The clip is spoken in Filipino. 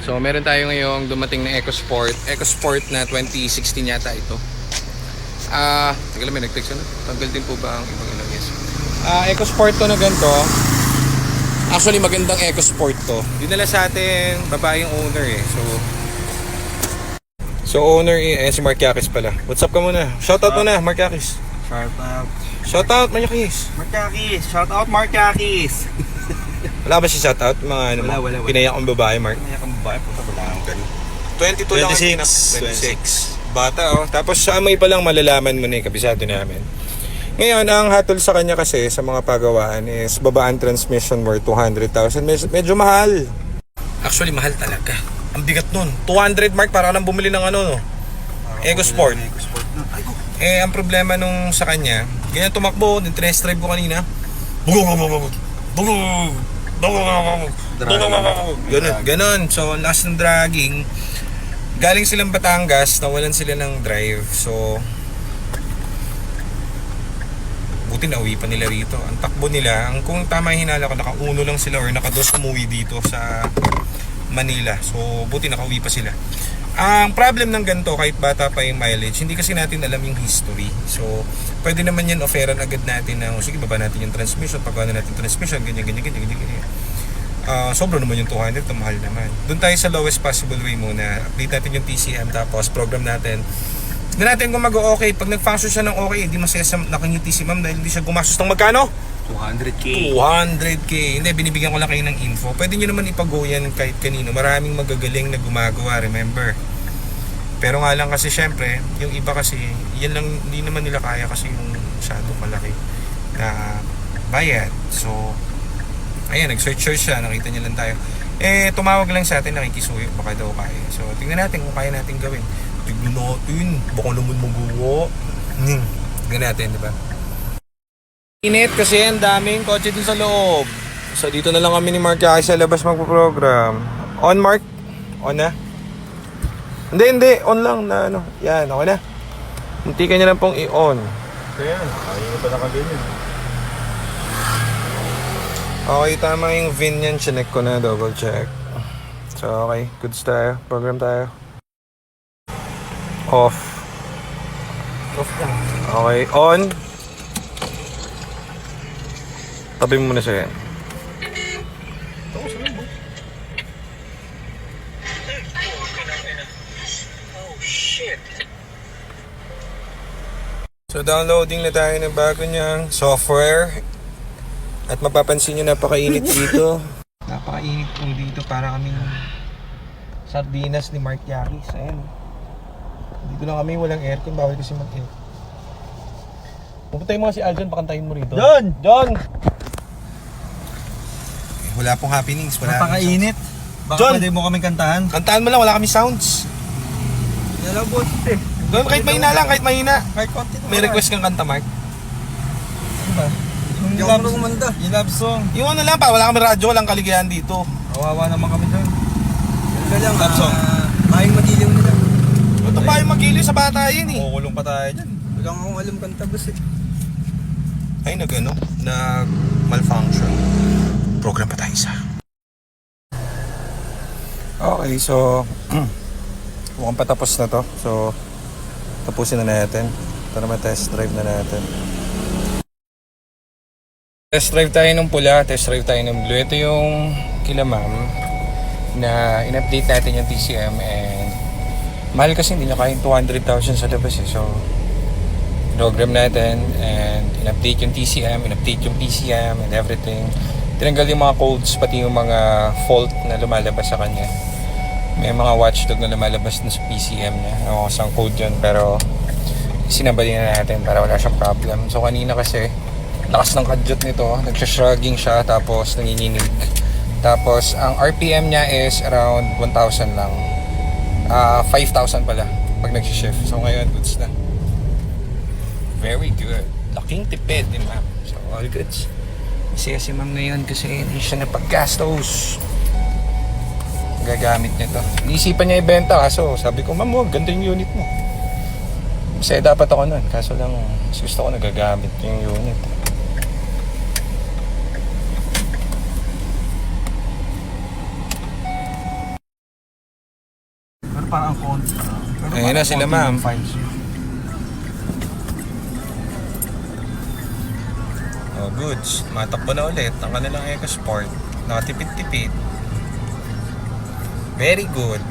So meron tayo ngayong dumating na EcoSport. EcoSport na 2016 yata ito. Teka lang, may nag-text na. Tanggal din po ba ang ibang ilang? Yes. EcoSport to na ganito. Actually magandang EcoSport to. Dinala sa atin babaeng owner eh. So owner eh si Mark Yakis pala. What's up ka muna? Shoutout mo na, Mark Yakis. Shoutout Mark Yakis. Mark Yakis. Shoutout Mark Yakis. Wala ba si shoutout mga ano? Wala. Pinayak ang babae, Mark. Pinayak ang babae, puta wala akong ganun. 22 lang ang 26. Bata oh. Tapos sa amoy pa lang malalaman mo na kabisado namin. Ngayon, ang hatol sa kanya kasi sa mga pagawaan is babaan transmission worth 200,000. Medyo mahal. Actually, mahal talaga. Ang bigat nun. 200 Mark para lang bumili ng ano no. EcoSport. Ang problema nung sa kanya, ganyan tumakbo, test drive ko kanina. Ganon. So, last ng dragging. Galing silang Batangas, nawalan sila ng drive. So, buti na uwi pa nila rito. Ang takbo nila, kung tama yung hinala ko, naka-1 lang sila or naka-2 umuwi dito sa Manila. So, buti naka-uwi pa sila. Ang problem ng ganito, kahit bata pa yung mileage, hindi kasi natin alam yung history. So, pwede naman yan offeran agad natin na, sige, baba natin yung transmission, pagbawa natin yung transmission, ganyan. Sobra naman yung 200, mahal naman. Doon tayo sa lowest possible way muna. Update natin yung TCM, tapos program natin. Tignan natin kung mag-o-okay. Pag nag-function siya ng okay, hindi masaya sa nakangiti si ma'am dahil hindi siya gumastos ng magkano? 200k. 200k. Hindi, binibigyan ko lang kayo ng info. Pwede nyo naman ipag-go yan kahit kanino. Maraming magagaling na gumagawa, remember. Pero nga lang kasi syempre, yung iba kasi, yan lang, hindi naman nila kaya kasi yung masyado malaki na bayad. So, ayan, nag-search siya, nakita niya lang tayo. Tumawag lang sa atin, nakikisuyo, baka daw kaya. So, tingnan natin kung kaya natin gawin. Tignan natin, baka naman magawa. Tignan natin, di ba? Init kasi ang daming kotse dun sa loob. So, dito na lang kami ni Mark Yakis sa labas magpo-program. On, Mark? On na? Hindi, on lang na ano. Yan, okay na. Munti ka niya lang pong i-on. Ayan, ayun pa nakaganyan. Okay, tama yung VIN yan. Chinek ko na, double check. So, okay. Goods tayo. Program tayo. Off. Off lang. Okay, on. Tabi mo muna siya yan. So, downloading na tayo ng bago niyang software. At mapapansin nyo, napakainit dito. Napakainit po dito, para kaming sardinas ni Mark Yakis. Ayan. Dito lang kami, walang aircon. Bawal kasi mag-air. Pupuntayin mo kasi Aljon, pakantahin mo rito. John! Wala pong happenings. Napakainit. Baka John! pwede mo kaming kantahan. Kantahan mo lang, wala kami sounds. Yan lang boss eh. Doon, kahit mahina lang, kahit mahina. Kahit konti naman. May request kang kanta, Mark? Ano ba? Yung love song. Yung love song. Yung ano lang pa, wala kami radyo, walang kaligayahan dito. Kawawa naman kami doon. Yan ka lang. Love song. Maying magiliw nila. Ito pa yung magiliw sa bata yun eh. Kukulong pa tayo dyan. Wala akong alam kanta boss eh. Ay, nag-malfunction. Program pa tayo isa. Okay, so mukhang patapos na to. So, tapusin na natin. Para ma-test drive na natin. Test drive tayo ng pula, test drive tayo ng blue. Ito yung kila ma'am na in-update natin yung TCM and mahal kasi hindi niya kaya 200,000 sa labas eh. So, program natin and in-update yung TCM, in-update yung PCM and everything. Tinanggal yung mga codes, pati yung mga fault na lumalabas sa kanya. May mga watchdog na lumalabas dun sa PCM niya. Ako kasang code yun, pero sinabali na natin para wala siyang problem. So kanina kasi, lakas ng kadyot nito, nagsha-shrugging siya, tapos nanginginig. Tapos ang RPM niya is around 1,000 lang. 5,000 pala pag nag-shift. So ngayon, goods na. Very good. Laking tipid ni ma'am. So all goods. Masaya si ma'am ngayon kasi hindi siya napag-gastos. Gagamit niya to. Iniisipan niya ibenta kaso sabi ko, ma'am, wag, ganda yung unit mo. Masaya dapat ako nun. Kaso lang, gusto ko nagagamit yung unit. parang ang konti. Pero Ayun na parang sila, konti ma'am. yung files. Oh, goods. Matakbo na ulit ang kanilang EcoSport. Nakatipid-tipid. Very good.